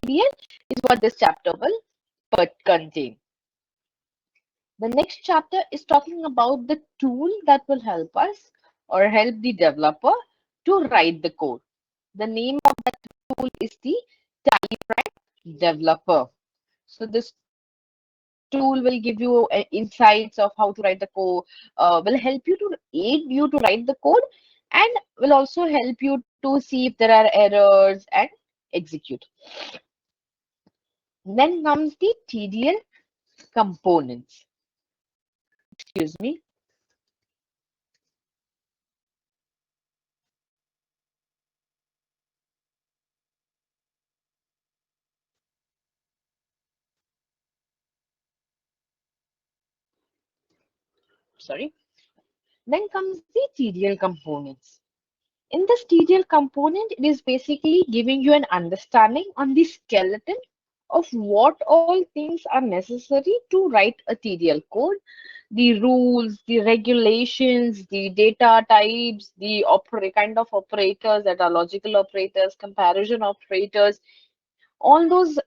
TDL is what this chapter will contain. The next chapter is talking about the tool that will help us or help the developer to write the code. The name of that tool is the TallyPrime Developer. So this tool will give you insights of how to write the code, will help you to aid you to write the code, and will also help you to see if there are errors and execute. Then comes the TDL components. Excuse me. Sorry. Then comes the TDL components. In this TDL component, it is basically giving you an understanding on the skeleton of what all things are necessary to write a TDL code, the rules, the regulations, the data types, the kind of operators that are logical operators, comparison operators, all those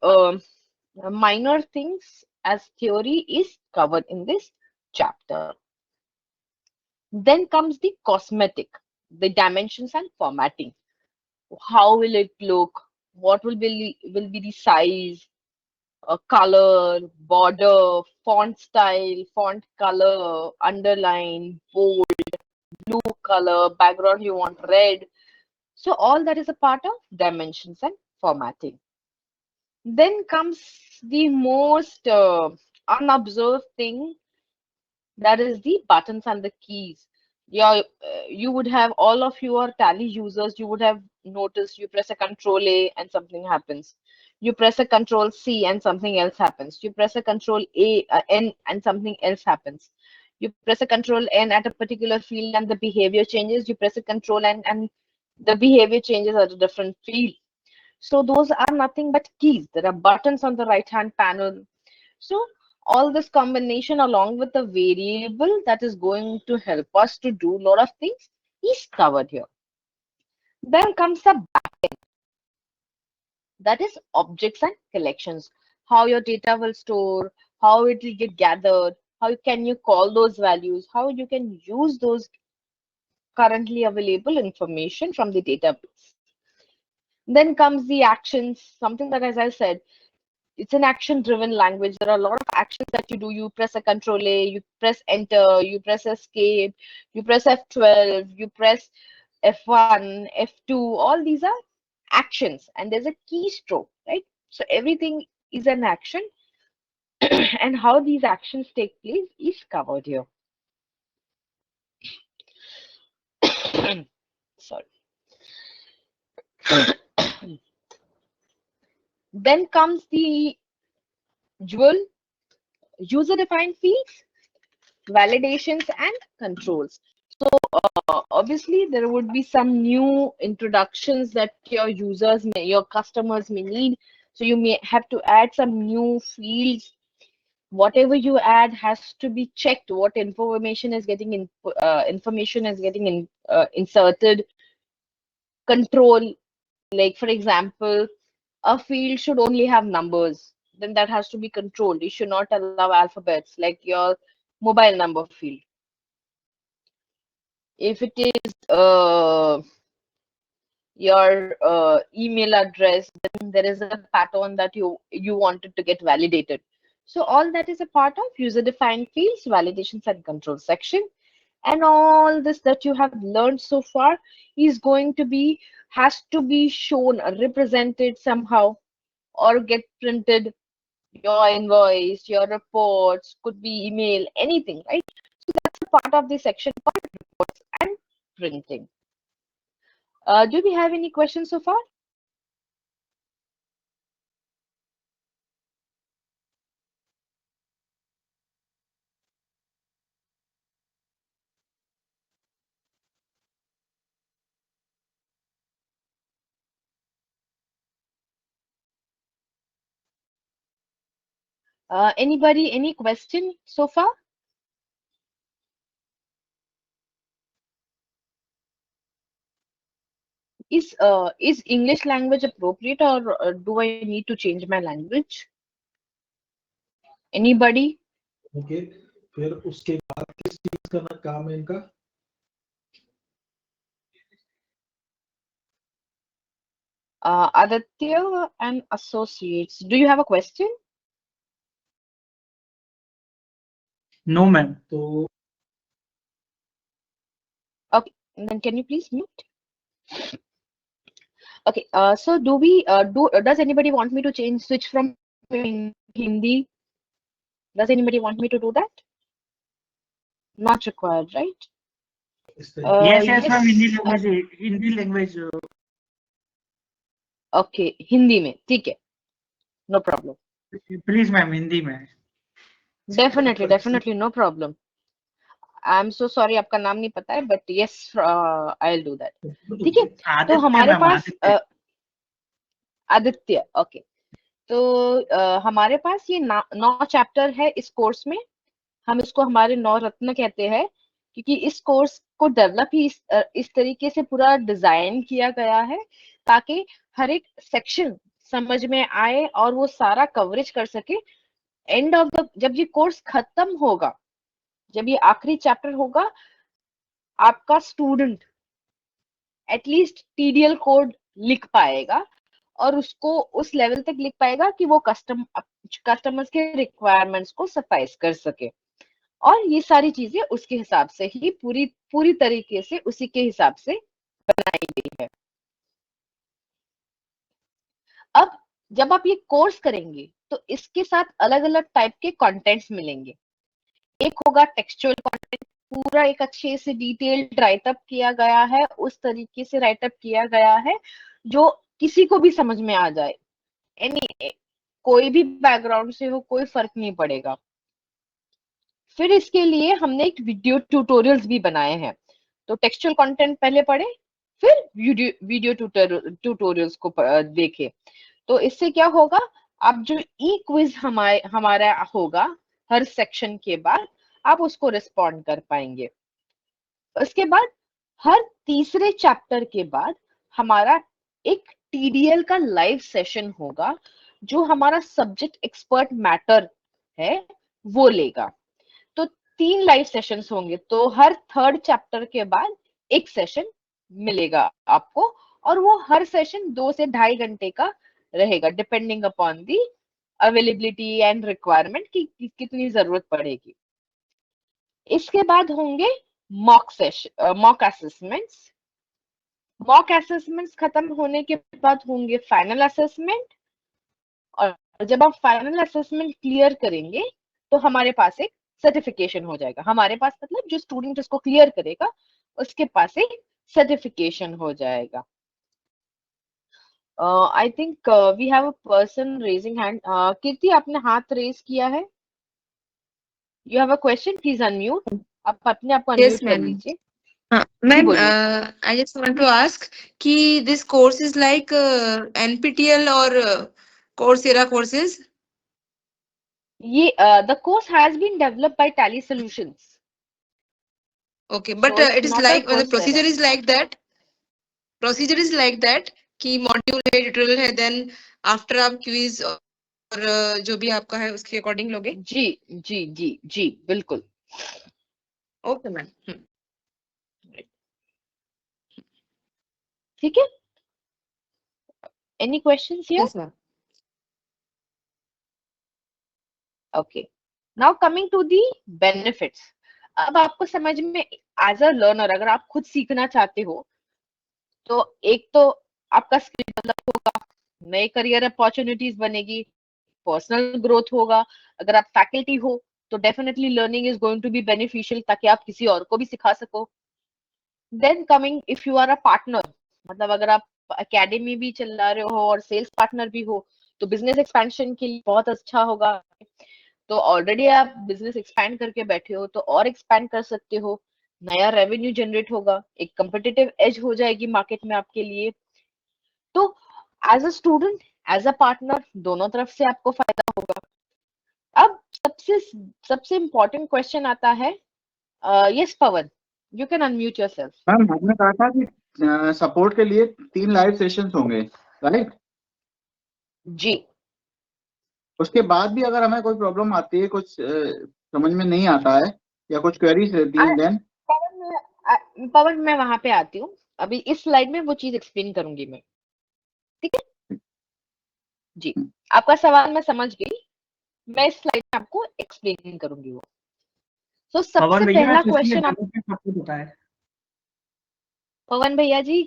minor things as theory is covered in this chapter. Then comes the cosmetic, the dimensions and formatting. How will it look? What will be the size, color, border, font style, font color, underline, bold, blue color, background you want red. So all that is a part of dimensions and formatting. Then comes the most unobserved thing, that is the buttons and the keys. Yeah, you would have, all of you are Tally users, you would have noticed you press a Control A and something happens. You press a Control C and something else happens. You press a Control N and something else happens. You press a Control N at a particular field and the behavior changes. You press a Control N and the behavior changes at a different field. So those are nothing but keys. There are buttons on the right hand panel. So all this combination along with the variable that is going to help us to do a lot of things is covered here. Then comes the backend, that is objects and collections. How your data will store, how it will get gathered, how can you call those values, how you can use those currently available information from the database. Then comes the actions, something that, as I said, it's an action driven language. There are a lot of actions that you do. You press a Control A, you press enter, you press escape, you press F12, you press F1, F2. All these are actions, and there's a keystroke, right? So everything is an action, and how these actions take place is covered here. Sorry. Then comes the dual user defined fields, validations, and controls. So obviously there would be some new introductions that your users may, your customers may need. So you may have to add some new fields. Whatever you add has to be checked. What information is getting inserted. Control, like for example, a field should only have numbers. Then that has to be controlled. You should not allow alphabets like your mobile number field. If it is your email address, then there is a pattern that you wanted to get validated. So all that is a part of user defined fields, validations and control section. And all this that you have learned so far is going to be, has to be shown, represented somehow, or get printed. Your invoice, your reports, could be email, anything, right? So that's a part of the section called reports and printing. Do we have any questions so far? Anybody, any question so far? is English language appropriate, or do I need to change my language? Anybody? Okay, फिर उसके बाद किस चीज का काम है इनका? Aditya and Associates. Do you have a question? No, ma'am. तो Okay, then can you please mute? Okay, so does anybody want me to switch from Hindi? Does anybody want me to do that? Not required, right? इस तरीके Yes, yes, ma'am. Hindi yes. language. Hindi language. Okay, Hindi में ठीक है, no problem. Please, ma'am, Hindi में. Definitely, no problem. I'm so sorry, आपका नाम नहीं पता है, but yes, I'll do that. ठीक है, तो आदित्य हमारे ma'am, पास आदित्य. आदित्य, ओके. तो हमारे पास ये 9 चैप्टर है इस कोर्स में. हम इसको हमारे 9 रत्न कहते हैं, क्योंकि इस कोर्स को डेवलप ही इस तरीके से पूरा डिजाइन किया गया है ताकि हर एक सेक्शन समझ में आए और वो सारा कवरेज कर सके. एंड ऑफ द जब ये कोर्स खत्म होगा, जब ये आखिरी चैप्टर होगा, आपका स्टूडेंट एटलीस्ट टीडीएल कोड लिख पाएगा और उसको उस लेवल तक लिख पाएगा कि वो कस्टमर्स के रिक्वायरमेंट्स को सफाइस कर सके. और ये सारी चीजें उसके हिसाब से ही पूरी तरीके से उसी के हिसाब से बनाई गई है. अब जब आप ये कोर्स करेंगे तो इसके साथ अलग अलग टाइप के कंटेंट्स मिलेंगे. एक होगा टेक्सचुअल कंटेंट, पूरा एक अच्छे से डिटेल्ड राइटअप किया गया है, उस तरीके से राइटअप किया गया है जो किसी को भी समझ में आ जाए. कोई भी बैकग्राउंड से हो, कोई फर्क नहीं पड़ेगा. फिर इसके लिए हमने एक वीडियो ट्यूटोरियल्स भी बनाए हैं. तो टेक्सचुअल कंटेंट पहले पढ़े, फिर वीडियो ट्यूटोरियल्स को देखे. तो इससे क्या होगा, आप जो ई क्विज हमारा होगा हर सेक्शन के बाद, आप उसको रिस्पॉन्ड कर पाएंगे. उसके बाद हर तीसरे चैप्टर के बाद हमारा एक टीडीएल का लाइव सेशन होगा जो हमारा सब्जेक्ट एक्सपर्ट मैटर है वो लेगा. तो 3 लाइव सेशंस होंगे. तो हर थर्ड चैप्टर के बाद एक सेशन मिलेगा आपको, और वो हर सेशन 2 से 2.5 घंटे का रहेगा, depending upon the availability and requirement की कितनी जरूरत पड़ेगी. इसके बाद होंगे मॉक असेसमेंट्स. मॉक असेसमेंट्स खत्म होने के बाद होंगे फाइनल असेसमेंट. और जब आप फाइनल असेसमेंट क्लियर करेंगे तो हमारे पास एक सर्टिफिकेशन हो जाएगा. हमारे पास मतलब जो स्टूडेंट इसको क्लियर करेगा उसके पास एक सर्टिफिकेशन हो जाएगा. I think we have a person raising hand. Kirti, आपने हाथ रेज किया है. You have a question, please unmute. आप अपने आप को अनम्यूट कर लीजिए. Ma'am, I just want to ask कि this course is like NPTEL or Coursera courses? ये the course has been developed by Tally Solutions. Okay, but So it's it is not a like the Coursera. procedure is like that. Procedure is like that कि module है, tutorial है, then after आप quiz और जो भी आपका है उसके according लोगे. जी बिल्कुल. Okay, ma'am. ठीक है. Any questions here? Yes, ma'am. Okay. Now coming to the benefits. अब आपको समझ में, एज अ लर्नर अगर आप खुद सीखना चाहते हो तो एक तो आपका स्किल डेवलप होगा, नए करियर अपॉर्चुनिटीज बनेगी, पर्सनल ग्रोथ होगा. अगर आप फैकल्टी हो तो definitely learning is going to be beneficial ताकि आप किसी और को भी सिखा सको. Then coming, if you are a partner, मतलब अगर आप एकेडमी भी चला रहे हो और सेल्स पार्टनर भी हो तो बिजनेस एक्सपेंशन के लिए बहुत अच्छा होगा. तो ऑलरेडी आप बिजनेस एक्सपैंड करके बैठे हो तो और एक्सपैंड कर सकते हो, नया रेवेन्यू जनरेट होगा, एक कंपिटिटिव एज हो जाएगी मार्केट में आपके लिए. तो as a student, as a partner, दोनों तरफ से आपको फायदा होगा. अब सबसे इम्पोर्टेंट क्वेश्चन आता है. Yes Pawan, you can unmute yourself. Ma'am, आपने कहा था कि सपोर्ट के लिए 3 लाइव सेशंस होंगे, राइट? जी। उसके बाद भी अगर हमें कोई प्रॉब्लम आती है, कुछ समझ में नहीं आता है या कुछ क्वेरीज रहती है, देन पवन मैं वहां पे आती हूँ, अभी इस स्लाइड में वो चीज एक्सप्लेन करूंगी मैं, ठीक है जी। आपका सवाल मैं समझ गई, मैं इस स्लाइड में आपको एक्सप्लेन करूंगी वो। तो सबसे पवन भैया पहला तो इसलिए क्वेश्चन आप डेवलपमेंट सपोर्ट होता है। पवन भैया जी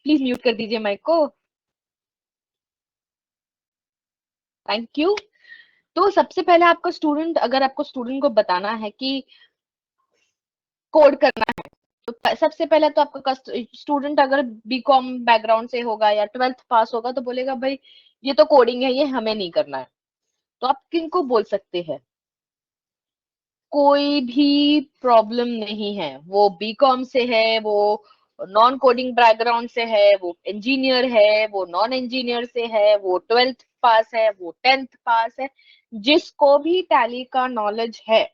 प्लीज म्यूट कर दीजिए माइक को, थैंक यू। तो सबसे पहले आपका स्टूडेंट, अगर आपको स्टूडेंट को बताना है कि कोड करना है, तो सबसे पहले तो आपका स्टूडेंट अगर बीकॉम बैकग्राउंड से होगा या 12th पास होगा तो बोलेगा भाई ये तो कोडिंग है, ये हमें नहीं करना है। तो आप किनको बोल सकते हैं, कोई भी प्रॉब्लम नहीं है, वो बीकॉम से है, वो नॉन कोडिंग बैकग्राउंड से है, वो इंजीनियर है, वो नॉन इंजीनियर से है, वो 12th पास है, वो 10th पास है, जिसको भी टैली का नॉलेज है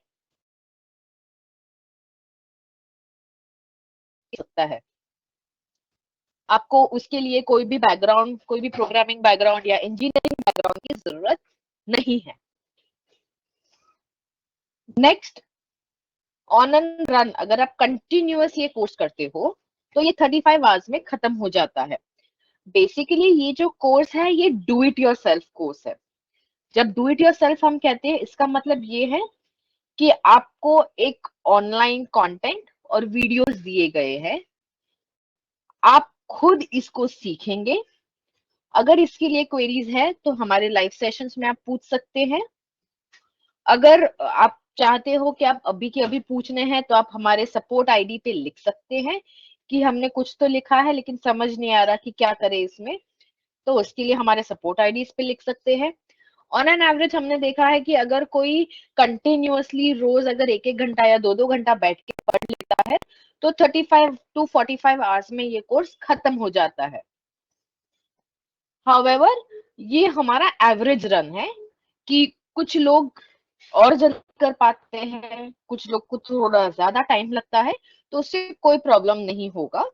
सकता है। आपको उसके लिए कोई भी बैकग्राउंड, कोई भी प्रोग्रामिंग बैकग्राउंड या इंजीनियरिंग बैकग्राउंड की जरूरत नहीं है। नेक्स्ट, ऑन एंड रन, अगर आप कंटिन्यूअस ये कोर्स करते हो तो ये 35 आवर्स में खत्म हो जाता है। बेसिकली ये जो कोर्स है ये do it your self course है। जब डू इट योर सेल्फ हम कहते हैं, इसका मतलब ये है कि आपको एक ऑनलाइन कंटेंट और वीडियोस दिए गए हैं, आप खुद इसको सीखेंगे। अगर इसके लिए क्वेरीज है तो हमारे लाइव सेशंस में आप पूछ सकते हैं। अगर आप चाहते हो कि आप अभी के अभी पूछने हैं तो आप हमारे सपोर्ट आईडी पे लिख सकते हैं कि हमने कुछ तो लिखा है लेकिन समझ नहीं आ रहा कि क्या करें इसमें, तो उसके लिए हमारे सपोर्ट आईडी पे लिख सकते हैं। ऑन एन एवरेज हमने देखा है कि अगर कोई कंटिन्यूअसली रोज अगर 1-1 घंटा या 2-2 घंटा बैठ के पढ़ लेता है तो 35 to 45 आवर्स में ये कोर्स खत्म हो जाता है। हाउएवर ये हमारा एवरेज रन है कि कुछ लोग और जल्दी कर पाते हैं, कुछ लोग को थोड़ा ज्यादा टाइम लगता है, तो उससे कोई प्रॉब्लम नहीं होगा।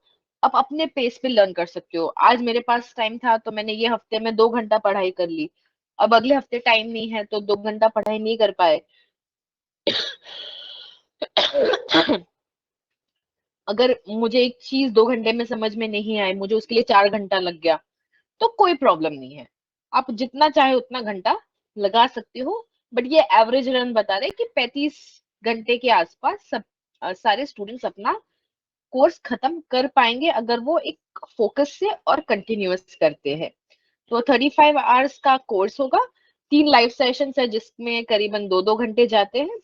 आप अपने पेस पे लर्न कर सकते हो। आज मेरे पास टाइम था तो मैंने ये हफ्ते में 2 घंटा पढ़ाई कर ली, अब अगले हफ्ते टाइम नहीं है तो 2 घंटा पढ़ाई नहीं कर पाए। अगर मुझे एक चीज 2 घंटे में समझ में नहीं आई, मुझे उसके लिए 4 घंटा लग गया, तो कोई प्रॉब्लम नहीं है। आप जितना चाहे उतना घंटा लगा सकते हो, बट ये एवरेज रन बता रहे कि 35 घंटे के आसपास सब सारे स्टूडेंट्स अपना कोर्स खत्म कर पाएंगे अगर वो एक फोकस से और कंटिन्यूअस करते हैं। तो 35 आवर्स का कोर्स होगा, 3 लाइव सेशंस है जिसमें करीबन 2-2 घंटे जाते हैं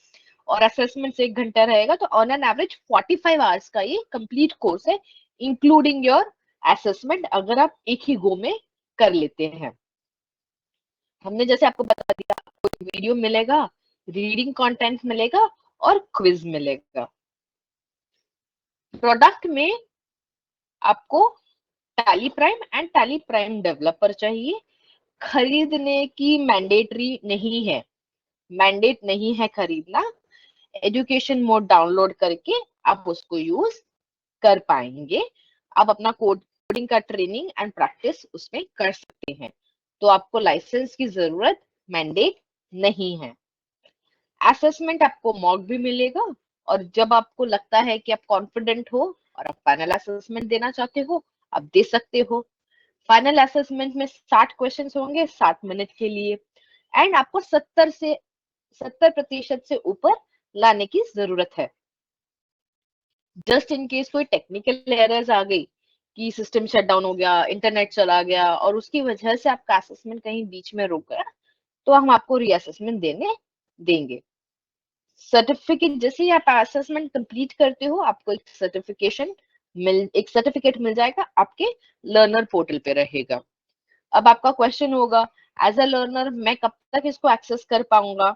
और असेसमेंट 1 घंटा रहेगा। तो ऑन एन एवरेज 45 आवर्स का ये कंप्लीट कोर्स है, इंक्लूडिंग योर असेसमेंट, अगर आप एक ही गो में कर लेते हैं। हमने जैसे आपको बता दिया, आपको वीडियो मिलेगा, रीडिंग कंटेंट मिलेगा और क्विज मिलेगा। प्रोडक्ट में आपको tally prime and tally prime developer चाहिए। खरीदने की मैंडेटरी नहीं है, मैंडेट नहीं है खरीदना। एजुकेशन मोड डाउनलोड करके आप उसको यूज कर पाएंगे। आप अपना कोडिंग का ट्रेनिंग एंड प्रैक्टिस उसमें कर सकते हैं। तो आपको लाइसेंस की जरूरत मैंडेट नहीं है। असेसमेंट आपको मॉक भी मिलेगा और जब आपको लगता है कि आप कॉन्फिडेंट हो और आप फाइनल असेसमेंट देना चाहते हो, आप दे सकते हो। फाइनल असेसमेंट में 60 क्वेश्चंस होंगे 60 मिनट के लिए, एंड आपको 70% से ऊपर लाने की जरूरत है। जस्ट इन केस कोई टेक्निकल एरर्स आ गई कि सिस्टम शट डाउन हो गया, इंटरनेट चला गया और उसकी वजह से आपका असेसमेंट कहीं बीच में रुक गया, तो हम आपको रीअसेसमेंट देने देंगे। सर्टिफिकेट, जैसे ही आप असेसमेंट कंप्लीट करते हो आपको एक सर्टिफिकेट मिल जाएगा, आपके लर्नर पोर्टल पे रहेगा। अब आपका क्वेश्चन होगा, एज अ लर्नर मैं कब तक इसको एक्सेस कर पाऊंगा?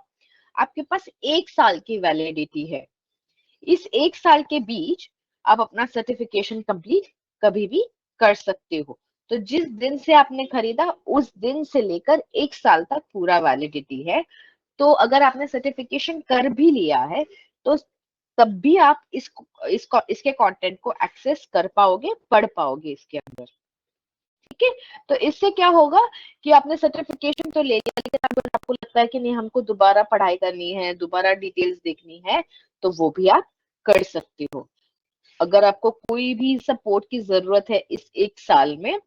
आपके पास 1 साल की वैलिडिटी है। इस 1 साल के बीच आप अपना सर्टिफिकेशन कंप्लीट कभी भी कर सकते हो। तो जिस दिन से आपने खरीदा उस दिन से लेकर 1 साल तक पूरा वैलिडिटी है। तो अगर आपने सर्टिफिकेशन कर भी लिया है तो तब भी आप इसके कंटेंट को एक्सेस कर पाओगे, पढ़ पाओगे इसके अंदर। ठीक है, तो इससे क्या होगा कि आपने सर्टिफिकेशन तो ले लिया, लेकिन अगर आपको लगता है कि नहीं हमको दोबारा पढ़ाई करनी है, दोबारा डिटेल्स देखनी है, तो वो भी आप कर सकते हो। अगर आपको कोई भी सपोर्ट की जरूरत है इस 1 साल में,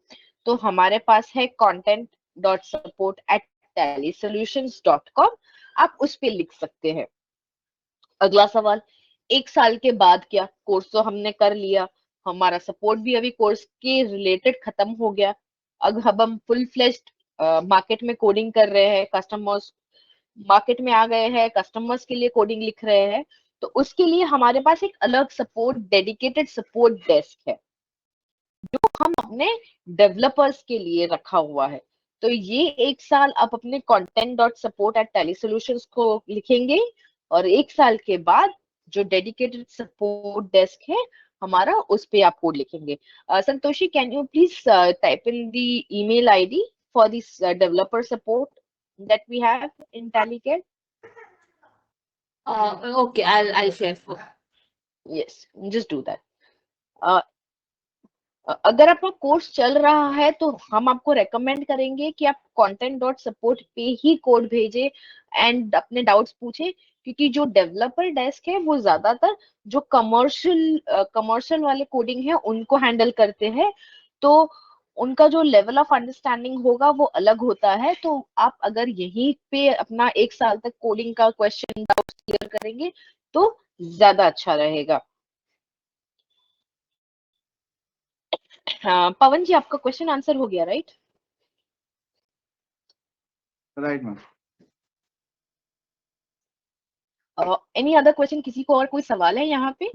तो हमारे पास है content.support@tallysolutions.com, आप उस पे लिख सकते हैं। अगला सवाल, 1 साल के बाद क्या? कोर्स तो हमने कर लिया, हमारा सपोर्ट भी अभी कोर्स के रिलेटेड खत्म हो गया, अब हम फुल फ्लेज्ड मार्केट में कोडिंग कर रहे हैं, कस्टमर्स मार्केट में आ गए हैं, कस्टमर्स के लिए कोडिंग लिख रहे हैं, तो उसके लिए हमारे पास एक अलग सपोर्ट, डेडिकेटेड सपोर्ट डेस्क है जो हम अपने डेवलपर्स के लिए रखा हुआ है। तो ये 1 साल आप अपने content.support@tallysolutions को लिखेंगे, और 1 साल के बाद जो डेडिकेटेड सपोर्ट डेस्क है हमारा, उस पे आप कोड लिखेंगे। Santoshi, can you please type in the email ID for this developer support that we have in TallyCare? Okay, I'll share. Yes, just do that. Uh, अगर आपका कोर्स चल रहा है तो हम आपको रेकमेंड करेंगे कि आप content.support पे ही कोड भेजें एंड अपने डाउट्स पूछें, क्योंकि जो डेवलपर डेस्क है वो ज्यादातर जो कमर्शियल वाले कोडिंग है उनको हैंडल करते हैं, तो उनका जो लेवल ऑफ अंडरस्टैंडिंग होगा वो अलग होता है। तो आप अगर यहीं पे अपना 1 साल तक कोडिंग का क्वेश्चन डाउट क्लियर करेंगे तो ज्यादा अच्छा रहेगा। हाँ, पवन जी, आपका क्वेश्चन आंसर हो गया, right? Right ma'am. Any other question? किसी को और कोई सवाल है यहाँ पे?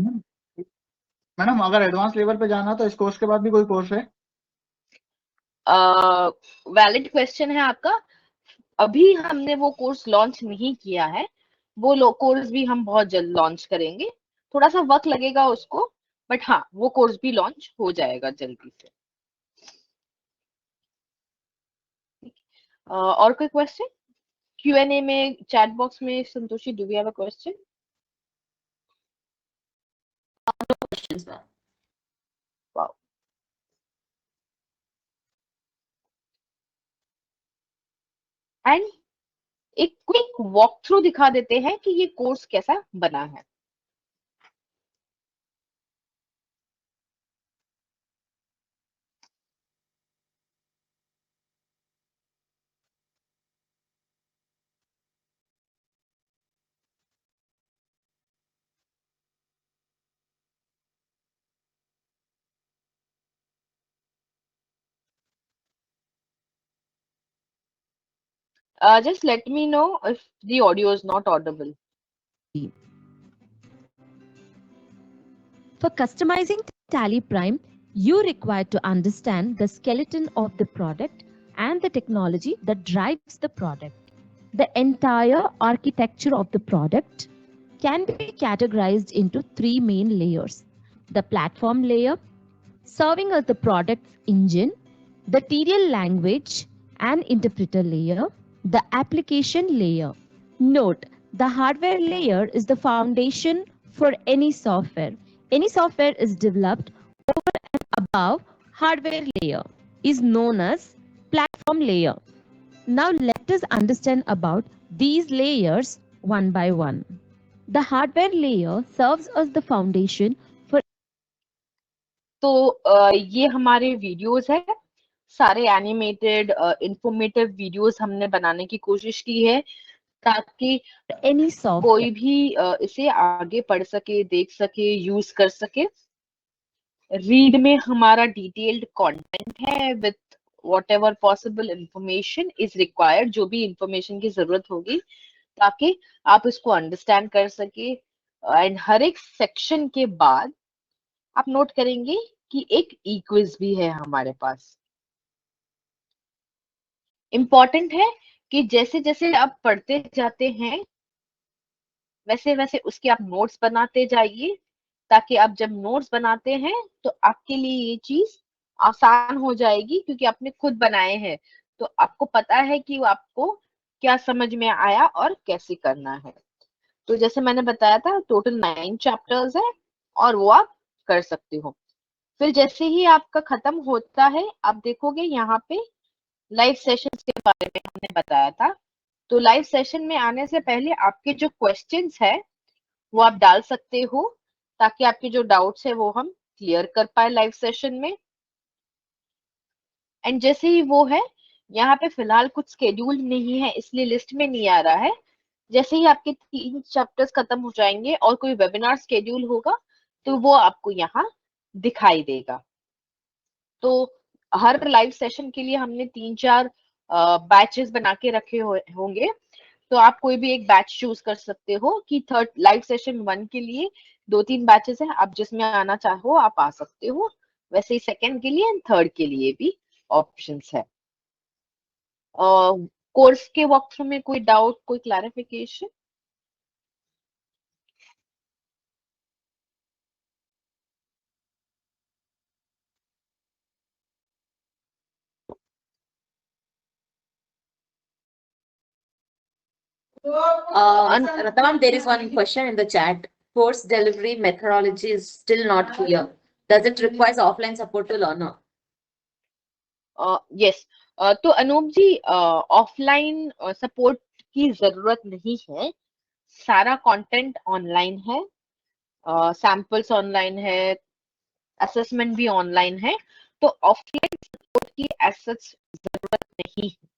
मैडम अगर एडवांस लेवल पे जाना तो इस कोर्स के बाद भी कोई कोर्स है? वैलिड क्वेश्चन है आपका। अभी हमने वो कोर्स लॉन्च नहीं किया है, वो कोर्स भी हम बहुत जल्द लॉन्च करेंगे, थोड़ा सा वक्त लगेगा उसको, बट हाँ वो कोर्स भी लॉन्च हो जाएगा जल्दी से। और कोई क्वेश्चन Q&A में, चैट बॉक्स में? Santoshi, do we have a question? Questions, ma'am. Wow. And एक क्विक वॉक थ्रू दिखा देते हैं कि ये कोर्स कैसा बना है। Just let me know if the audio is not audible. For customizing Tally Prime, you require to understand the skeleton of the product and the technology that drives the product. The entire architecture of the product can be categorized into 3 main layers: the platform layer, serving as the product's engine; the TDL language and interpreter layer; the application layer. Note, the hardware layer is the foundation for any software. Any software is developed over and above hardware layer is known as platform layer. Now let us understand about these layers one by one. The hardware layer serves as the foundation for तो ये हमारे videos है, सारे animated informative videos हमने बनाने की कोशिश की है ताकि any software. कोई भी इसे आगे पढ़ सके, देख सके, यूज कर सके। रीड में हमारा डिटेल्ड कंटेंट है with whatever possible information is required, जो भी इंफॉर्मेशन की जरूरत होगी ताकि आप इसको अंडरस्टैंड कर सके। एंड हर एक सेक्शन के बाद आप नोट करेंगे कि एक ई क्विज भी है हमारे पास। इम्पॉर्टेंट है कि जैसे जैसे आप पढ़ते जाते हैं वैसे वैसे उसके आप नोट्स बनाते जाइए, ताकि आप जब नोट्स बनाते हैं तो आपके लिए ये चीज आसान हो जाएगी, क्योंकि आपने खुद बनाए हैं तो आपको पता है कि वो आपको क्या समझ में आया और कैसे करना है। तो जैसे मैंने बताया था टोटल 9 चैप्टर्स है और वो आप कर सकते हो। फिर जैसे ही आपका खत्म होता है आप देखोगे यहाँ पे लाइव सेशंस के बारे में हमने बताया था। तो लाइव सेशन में आने से पहले आपके जो क्वेश्चंस है वो आप डाल सकते हो ताकि आपके जो डाउट्स है वो हम क्लियर कर पाए लाइव सेशन में। एंड जैसे ही वो है, यहाँ पे फिलहाल कुछ स्केड्यूल नहीं है इसलिए लिस्ट में नहीं आ रहा है। जैसे ही आपके 3 चैप्टर्स खत्म हो जाएंगे और कोई वेबिनार स्केड्यूल होगा तो वो आपको यहाँ दिखाई देगा। तो हर लाइव सेशन के लिए हमने 3-4 बैचेस बना के रखे होंगे। तो आप कोई भी एक बैच चूज कर सकते हो कि थर्ड लाइव सेशन 1 के लिए 2-3 बैचेस हैं, आप जिसमें आना चाहो आप आ सकते हो। वैसे ही सेकंड के लिए एंड थर्ड के लिए भी ऑप्शंस है। कोर्स के वॉक थ्रू में कोई डाउट, कोई clarification? Ratna ma'am, there is one question in the chat. Course delivery methodology is still not clear. Does it require offline support to learner? Yes, तो अनूप जी offline support की जरूरत नहीं है। सारा कंटेंट ऑनलाइन है, सैंपल्स ऑनलाइन है, assessment भी online है। तो ऑफलाइन सपोर्ट की एसच जरूरत नहीं है।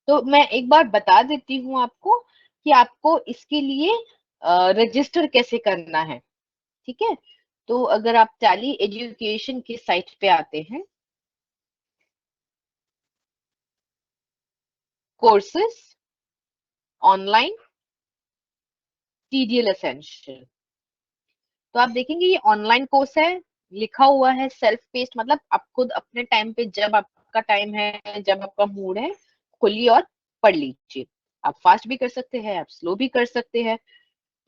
तो मैं एक बार बता देती हूँ आपको कि आपको इसके लिए रजिस्टर कैसे करना है। ठीक है, तो अगर आप टैली एजुकेशन की साइट पे आते हैं, कोर्सेस ऑनलाइन TDL एसेंशियल, तो आप देखेंगे ये ऑनलाइन कोर्स है, लिखा हुआ है सेल्फ पेस्ड, मतलब आप खुद अपने टाइम पे जब आपका टाइम है, जब आपका मूड है, खोलिए और पढ़ लीजिए। आप फास्ट भी कर सकते हैं, आप स्लो भी कर सकते हैं।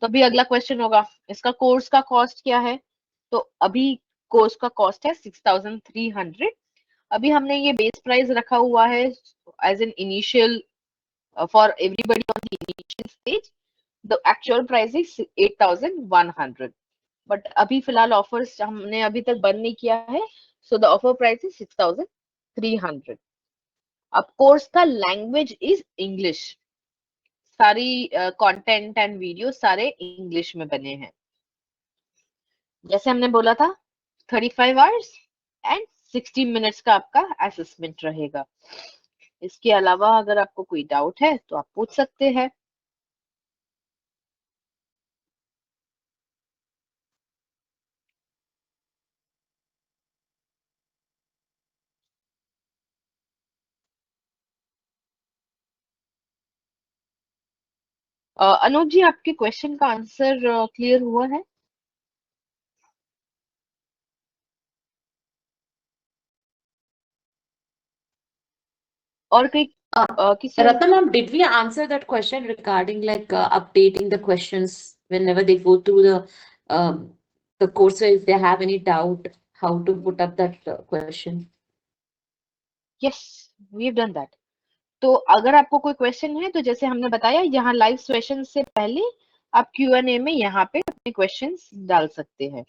तो अभी अगला क्वेश्चन होगा इसका कोर्स का कॉस्ट क्या है। तो अभी कोर्स का कॉस्ट है 6300। अभी हमने ये बेस प्राइस रखा हुआ है as an initial for everybody on the initial stage. The actual price is 8100, but अभी फिलहाल ऑफर्स हमने अभी तक बंद नहीं किया है, so the offer price is 6300। अब कोर्स का लैंग्वेज इज इंग्लिश, सारी कंटेंट एंड वीडियो सारे इंग्लिश में बने हैं। जैसे हमने बोला था 35 आवर्स एंड 60 मिनट्स का आपका असेसमेंट रहेगा। इसके अलावा अगर आपको कोई डाउट है तो आप पूछ सकते हैं। अनूप जी, आपके क्वेश्चन का आंसर क्लियर हुआ है? और कोई किसी Ratna ma'am, did we answer that question regarding like updating the questions whenever they go through the course? If they have any doubt, how to put up that question? Yes, we have done that. तो अगर आपको कोई question है तो जैसे हमने बताया यहाँ लाइव सेशन से पहले आप Q&A में यहाँ पे अपने क्वेश्चंस डाल सकते हैं,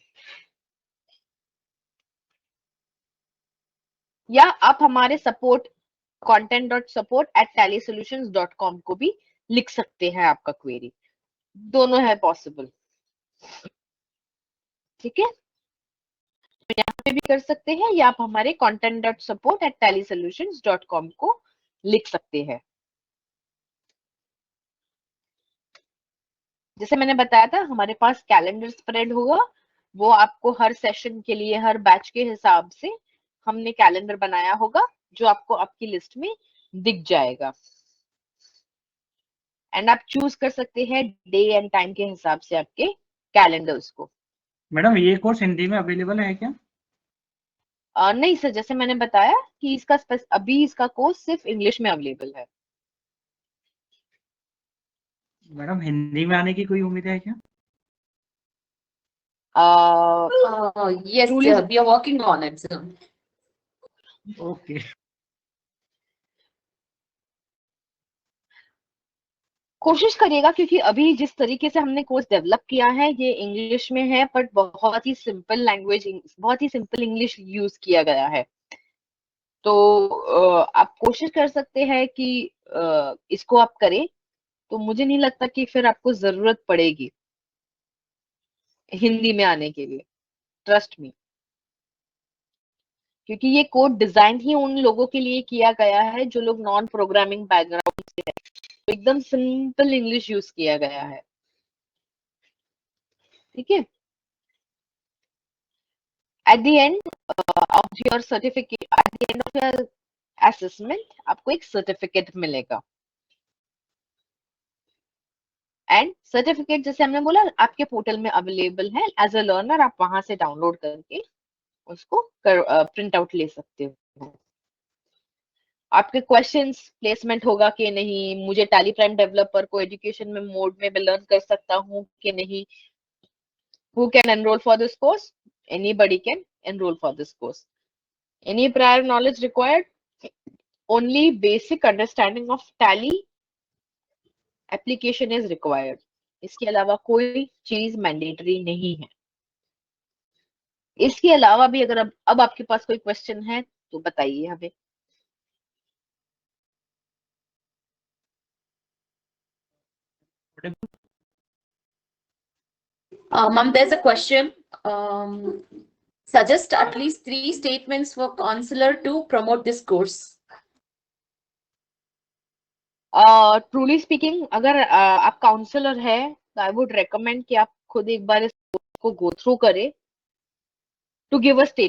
या आप हमारे सपोर्ट content.support@tallysolutions.com को भी लिख सकते हैं आपका क्वेरी। दोनों है पॉसिबल। ठीक है, तो यहाँ पे भी कर सकते हैं या आप हमारे content.support@tallysolutions.com को लिख सकते हैं। जैसे मैंने बताया था हमारे पास कैलेंडर स्प्रेड होगा, वो आपको हर सेशन के लिए हर बैच के हिसाब से हमने कैलेंडर बनाया होगा जो आपको आपकी लिस्ट में दिख जाएगा। एंड आप चूज कर सकते हैं डे एंड टाइम के हिसाब से आपके कैलेंडर्स को। मैडम ये कोर्स हिंदी में अवेलेबल है क्या? नहीं सर, जैसे मैंने बताया कि इसका अभी इसका कोर्स सिर्फ इंग्लिश में अवेलेबल है। मैडम हिंदी में आने की कोई उम्मीद है क्या? Yes, Rule is- we are working on it, sir. Okay. कोशिश करिएगा, क्योंकि अभी जिस तरीके से हमने कोर्स डेवलप किया है ये इंग्लिश में है, बट बहुत ही सिंपल लैंग्वेज, बहुत ही सिंपल इंग्लिश यूज किया गया है। तो आप कोशिश कर सकते हैं कि इसको आप करें, तो मुझे नहीं लगता कि फिर आपको जरूरत पड़ेगी हिंदी में आने के लिए, ट्रस्ट मी, क्योंकि ये कोड डिजाइन ही उन लोगों के लिए किया गया है जो लोग नॉन प्रोग्रामिंग बैकग्राउंड से है। तो एकदम सिंपल इंग्लिश यूज किया गया है, ठीक है। At the end of your certificate, at the end of your assessment आपको एक सर्टिफिकेट मिलेगा। एंड सर्टिफिकेट जैसे हमने बोला आपके पोर्टल में अवेलेबल है, एज अ लर्नर आप वहां से डाउनलोड करके उसको प्रिंट आउट ले सकते हो। आपके क्वेश्चंस प्लेसमेंट होगा कि नहीं, मुझे टैली प्राइम डेवलपर को एजुकेशन में मोड में मैं लर्न कर सकता हूँ कि नहीं, who can enrol for this course, anybody can enrol for this course, any prior knowledge required, only basic understanding of tally application is required. इसके अलावा कोई चीज मैंडेटरी नहीं है। इसके अलावा भी अगर अब आपके पास कोई क्वेश्चन है तो बताइए हमें। Ma'am, there's a question. Suggest at least 3 statements for counselor to promote this course. Truly speaking, अगर आप काउंसलर है तो आई वुड रेकमेंड कि आप खुद एक बार इसको गो थ्रू करें टू गिव अ स्टेटमेंट।